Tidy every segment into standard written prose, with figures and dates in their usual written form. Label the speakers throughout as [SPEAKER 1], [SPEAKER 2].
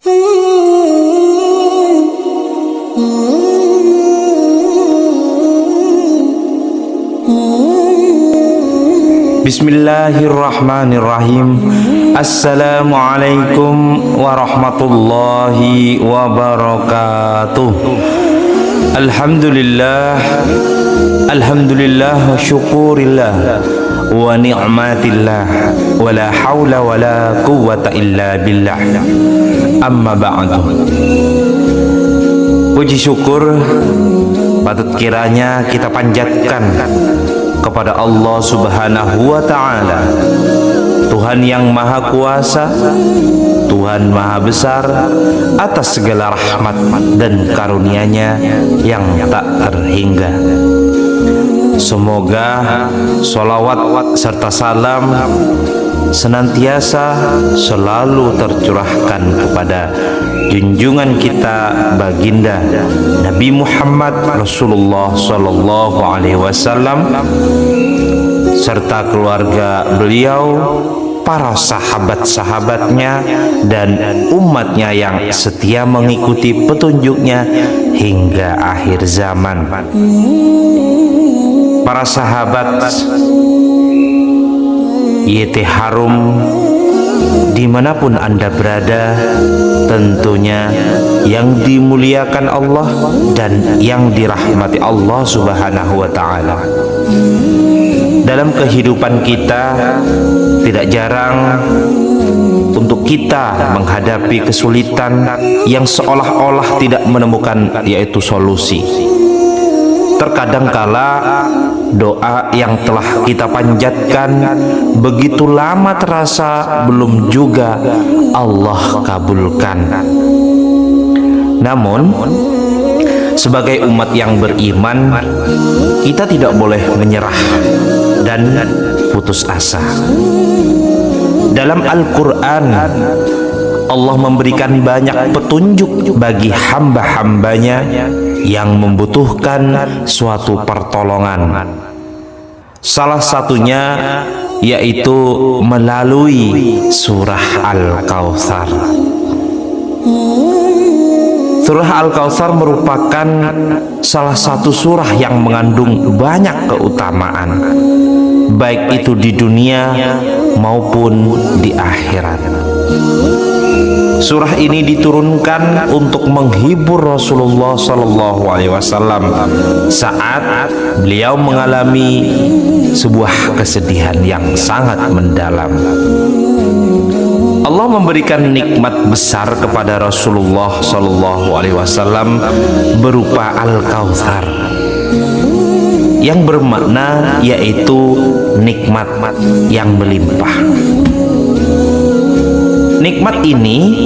[SPEAKER 1] Bismillahirrahmanirrahim. Assalamualaikum warahmatullahi wabarakatuh. Alhamdulillah, alhamdulillah wa syukurillah wa ni'matillah wa la hawla wa la quwwata illa billah. Amma ba'du. Puji syukur patut kiranya kita panjatkan kepada Allah Subhanahu wa Ta'ala, Tuhan yang Maha Kuasa, Tuhan Maha Besar, atas segala rahmat dan karunia-Nya yang tak terhingga. Semoga sholawat serta salam senantiasa selalu tercurahkan kepada junjungan kita baginda Nabi Muhammad Rasulullah Sallallahu Alaihi Wasallam serta keluarga beliau, para sahabat-sahabatnya dan umatnya yang setia mengikuti petunjuknya hingga akhir zaman. Para sahabat YT Harum, dimanapun Anda berada, tentunya yang dimuliakan Allah dan yang dirahmati Allah Subhanahu wa Ta'ala. Dalam kehidupan kita tidak jarang untuk kita menghadapi kesulitan yang seolah-olah tidak menemukan yaitu solusi. Terkadang kala doa yang telah kita panjatkan begitu lama terasa belum juga Allah kabulkan. Namun sebagai umat yang beriman, kita tidak boleh menyerah dan putus asa. Dalam Al-Quran, Allah memberikan banyak petunjuk bagi hamba-hambanya yang membutuhkan suatu pertolongan. Salah satunya yaitu melalui surah Al-Kautsar. Surah Al-Kautsar merupakan salah satu surah yang mengandung banyak keutamaan, baik itu di dunia maupun di akhirat. Surah ini diturunkan untuk menghibur Rasulullah Sallallahu Alaihi Wasallam saat beliau mengalami sebuah kesedihan yang sangat mendalam. Allah memberikan nikmat besar kepada Rasulullah Sallallahu Alaihi Wasallam berupa Al-Kautsar, yang bermakna yaitu nikmat yang melimpah. Nikmat ini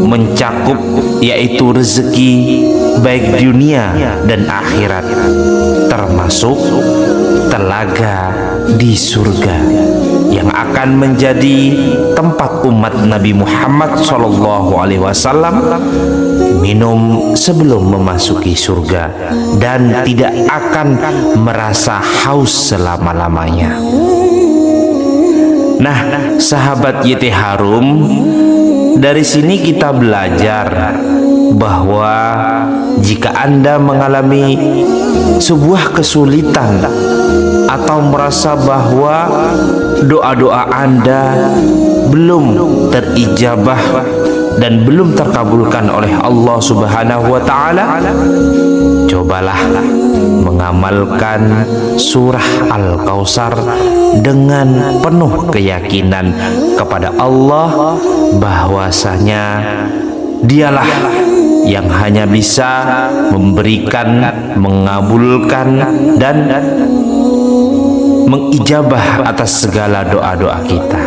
[SPEAKER 1] mencakup yaitu rezeki baik dunia dan akhirat, termasuk telaga di surga yang akan menjadi tempat umat Nabi Muhammad SAW minum sebelum memasuki surga dan tidak akan merasa haus selama-lamanya. Nah, sahabat YT Harum, dari sini kita belajar bahwa jika Anda mengalami sebuah kesulitan atau merasa bahwa doa-doa Anda belum terijabah dan belum terkabulkan oleh Allah Subhanahu wa Ta'ala, cobalah mengamalkan surah Al-Kautsar dengan penuh keyakinan kepada Allah bahwasanya Dialah yang hanya bisa memberikan, mengabulkan dan mengijabah atas segala doa-doa kita.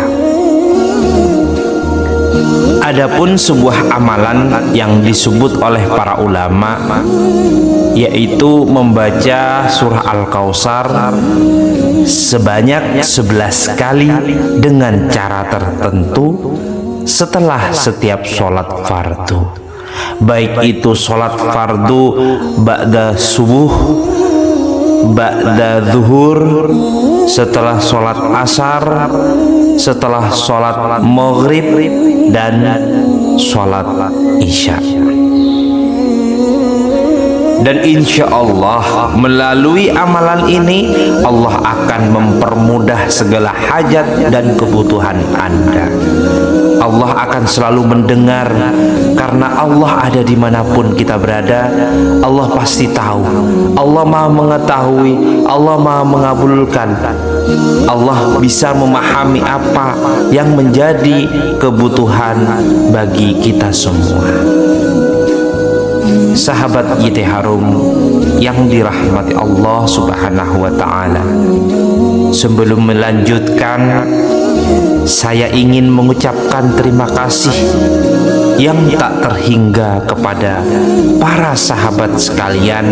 [SPEAKER 1] Adapun sebuah amalan yang disebut oleh para ulama yaitu membaca surah Al-Kautsar sebanyak 11 kali dengan cara tertentu setelah setiap sholat fardu, baik itu sholat fardu ba'da subuh, ba'da zuhur, setelah sholat asar, setelah sholat maghrib, dan sholat Isya. Dan insya Allah melalui amalan ini Allah akan mempermudah segala hajat dan kebutuhan Anda. Allah akan selalu mendengar, karena Allah ada dimanapun kita berada. Allah pasti tahu, Allah maha mengetahui, Allah maha mengabulkan. Allah bisa memahami apa yang menjadi kebutuhan bagi kita semua. Sahabat YT Harum yang dirahmati Allah Subhanahu wa ta'ala, sebelum melanjutkan, saya ingin mengucapkan terima kasih yang tak terhingga kepada para sahabat sekalian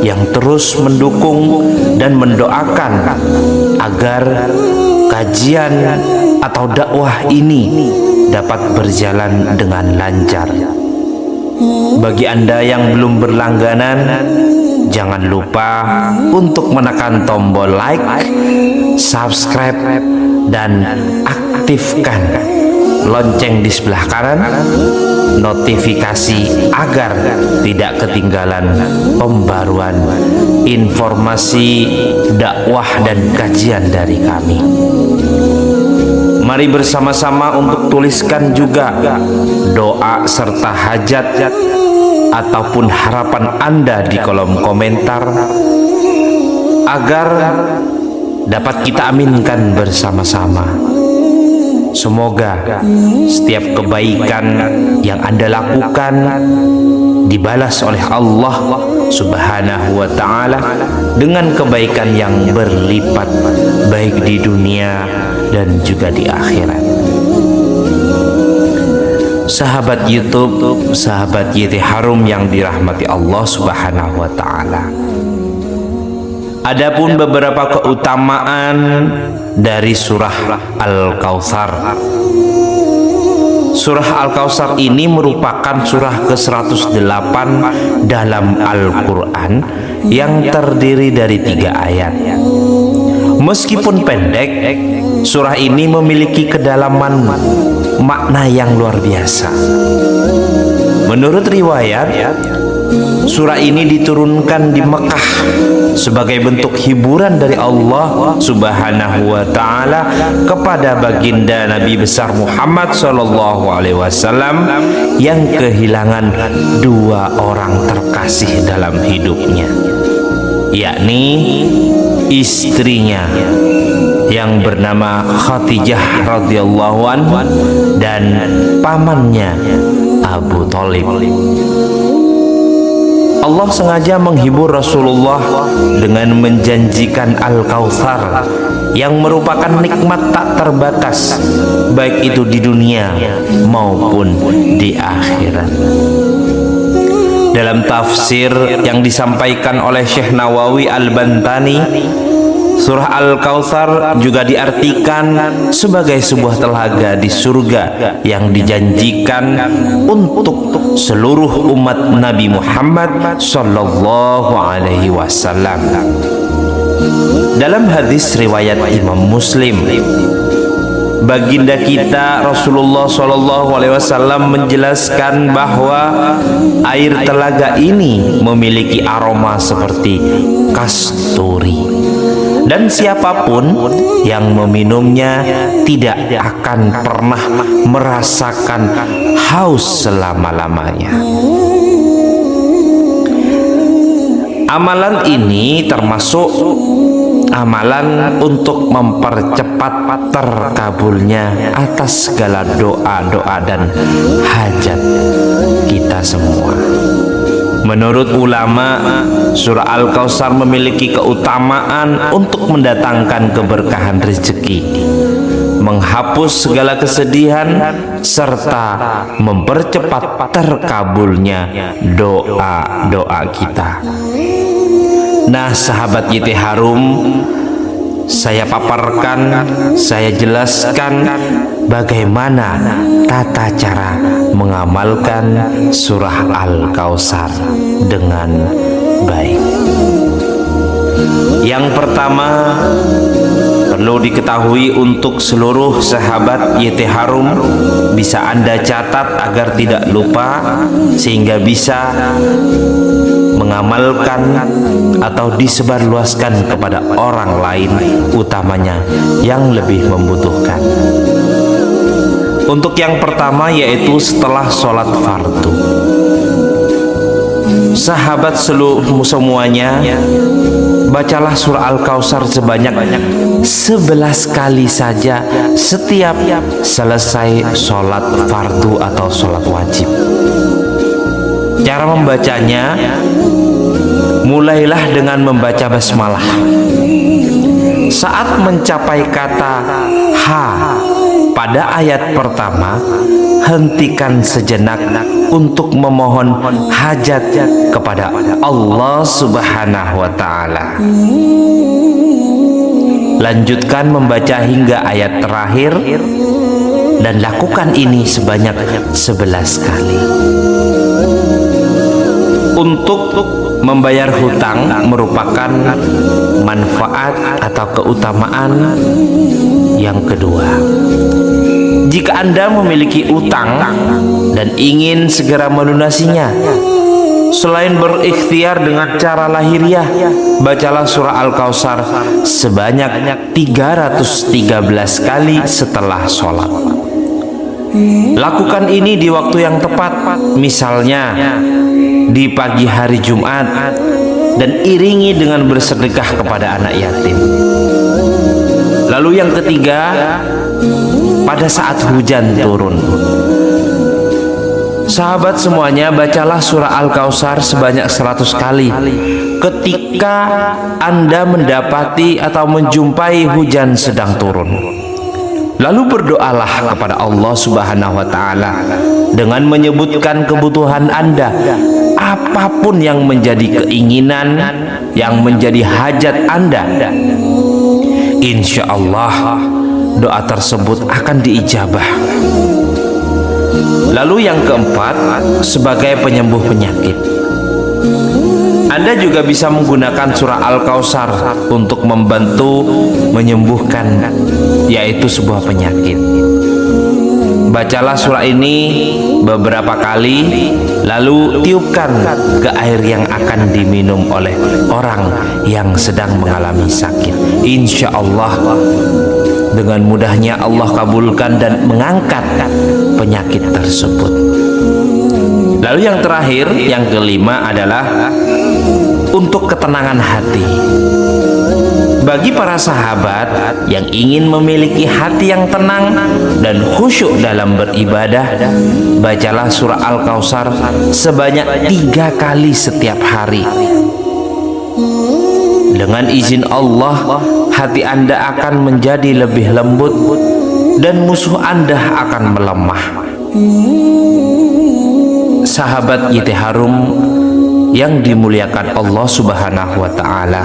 [SPEAKER 1] yang terus mendukung dan mendoakan agar kajian atau dakwah ini dapat berjalan dengan lancar. Bagi Anda yang belum berlangganan, jangan lupa untuk menekan tombol like, subscribe, dan aktifkan lonceng di sebelah kanan notifikasi agar tidak ketinggalan pembaruan informasi dakwah dan kajian dari kami. Mari bersama-sama untuk tuliskan juga doa serta hajat ataupun harapan Anda di kolom komentar agar dapat kita aminkan bersama-sama. Semoga setiap kebaikan yang Anda lakukan dibalas oleh Allah Subhanahu wa ta'ala dengan kebaikan yang berlipat, baik di dunia dan juga di akhirat. Sahabat YouTube, sahabat YT Harum yang dirahmati Allah Subhanahu wa ta'ala, adapun beberapa keutamaan dari surah Al-Kautsar. Surah Al-Kautsar ini merupakan surah ke-108 dalam Al-Quran yang terdiri dari 3 ayat. Meskipun pendek, surah ini memiliki kedalaman makna yang luar biasa. Menurut riwayat, surah ini diturunkan di Mekah sebagai bentuk hiburan dari Allah Subhanahu wa ta'ala kepada baginda Nabi besar Muhammad SAW yang kehilangan 2 orang terkasih dalam hidupnya, yakni istrinya yang bernama Khadijah radhiyallahu anha dan pamannya Abu Thalib. Allah sengaja menghibur Rasulullah dengan menjanjikan Al-Kautsar yang merupakan nikmat tak terbatas, baik itu di dunia maupun di akhirat. Dalam tafsir yang disampaikan oleh Syekh Nawawi Al-Bantani, surah Al-Kautsar juga diartikan sebagai sebuah telaga di surga yang dijanjikan untuk seluruh umat Nabi Muhammad sallallahu alaihi wasallam. Dalam hadis riwayat Imam Muslim, baginda kita Rasulullah sallallahu alaihi wasallam menjelaskan bahwa air telaga ini memiliki aroma seperti kasturi, dan siapapun yang meminumnya tidak akan pernah merasakan haus selama-lamanya. Amalan ini termasuk amalan untuk mempercepat terkabulnya atas segala doa-doa dan hajat kita semua. Menurut ulama, surah Al-Kautsar memiliki keutamaan untuk mendatangkan keberkahan rezeki, menghapus segala kesedihan, serta mempercepat terkabulnya doa-doa kita. Nah, sahabat YT Harum, saya paparkan, saya jelaskan bagaimana tata cara mengamalkan surah Al-Kautsar dengan baik. Yang pertama, Perlu diketahui untuk seluruh sahabat YT Harum, bisa Anda catat agar tidak lupa, sehingga bisa mengamalkan atau disebarluaskan kepada orang lain, utamanya yang lebih membutuhkan. Untuk yang pertama, yaitu setelah sholat fardu, sahabat semuanya, bacalah surah Al-Kautsar sebanyak 11 kali saja setiap selesai sholat fardu atau sholat wajib. Cara membacanya, mulailah dengan membaca basmalah. Saat mencapai kata ha pada ayat pertama, hentikan sejenak untuk memohon hajat kepada Allah Subhanahu wa Ta'ala. Lanjutkan membaca hingga ayat terakhir dan lakukan ini sebanyak 11 kali. Untuk membayar hutang merupakan manfaat atau keutamaan yang kedua. Jika Anda memiliki utang dan ingin segera melunasinya, selain berikhtiar dengan cara lahiriah, bacalah surah Al-Kautsar sebanyak 313 kali setelah sholat. Lakukan ini di waktu yang tepat, misalnya di pagi hari Jumat, dan iringi dengan bersedekah kepada anak yatim. Lalu yang ketiga, pada saat hujan turun, sahabat semuanya, bacalah surah Al-Kautsar sebanyak 100 kali ketika Anda mendapati atau menjumpai hujan sedang turun. Lalu berdoalah kepada Allah Subhanahu wa Ta'ala dengan menyebutkan kebutuhan Anda, apapun yang menjadi keinginan, yang menjadi hajat Anda. Insya Allah doa tersebut akan diijabah. Lalu yang keempat, sebagai penyembuh penyakit, Anda juga bisa menggunakan surah Al-Kautsar untuk membantu menyembuhkan, yaitu sebuah penyakit. Bacalah surah ini beberapa kali, lalu tiupkan ke air yang akan diminum oleh orang yang sedang mengalami sakit. Insya Allah dengan mudahnya Allah kabulkan dan mengangkat penyakit tersebut. Lalu yang terakhir, yang kelima adalah untuk ketenangan hati. Bagi para sahabat yang ingin memiliki hati yang tenang dan khusyuk dalam beribadah, bacalah surah Al-Kautsar sebanyak 3 kali setiap hari. Dengan izin Allah, hati Anda akan menjadi lebih lembut dan musuh Anda akan melemah. Sahabat YT Harum yang dimuliakan Allah Subhanahu wa Ta'ala,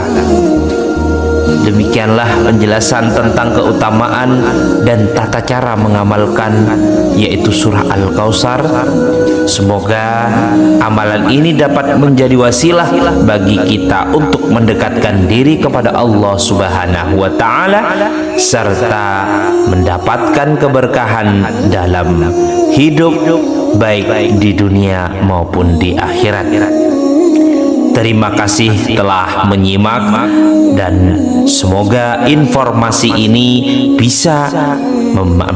[SPEAKER 1] demikianlah penjelasan tentang keutamaan dan tata cara mengamalkan, yaitu surah Al-Kautsar. Semoga amalan ini dapat menjadi wasilah bagi kita untuk mendekatkan diri kepada Allah Subhanahu wa Ta'ala, serta mendapatkan keberkahan dalam hidup, baik di dunia maupun di akhirat. Terima kasih telah menyimak, dan semoga informasi ini bisa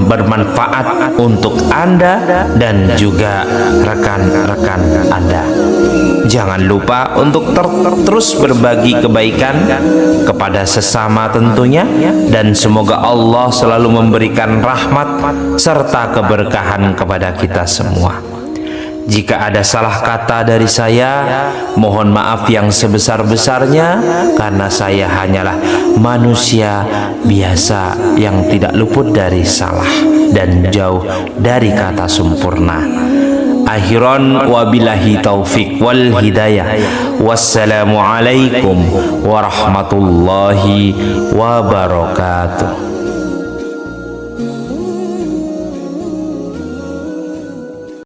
[SPEAKER 1] bermanfaat untuk Anda dan juga rekan-rekan Anda. Jangan lupa untuk terus berbagi kebaikan kepada sesama tentunya, dan semoga Allah selalu memberikan rahmat serta keberkahan kepada kita semua. Jika ada salah kata dari saya, mohon maaf yang sebesar-besarnya, karena saya hanyalah manusia biasa yang tidak luput dari salah dan jauh dari kata sempurna. Akhiran wabillahi taufik wal hidayah. Wassalamualaikum warahmatullahi wabarakatuh.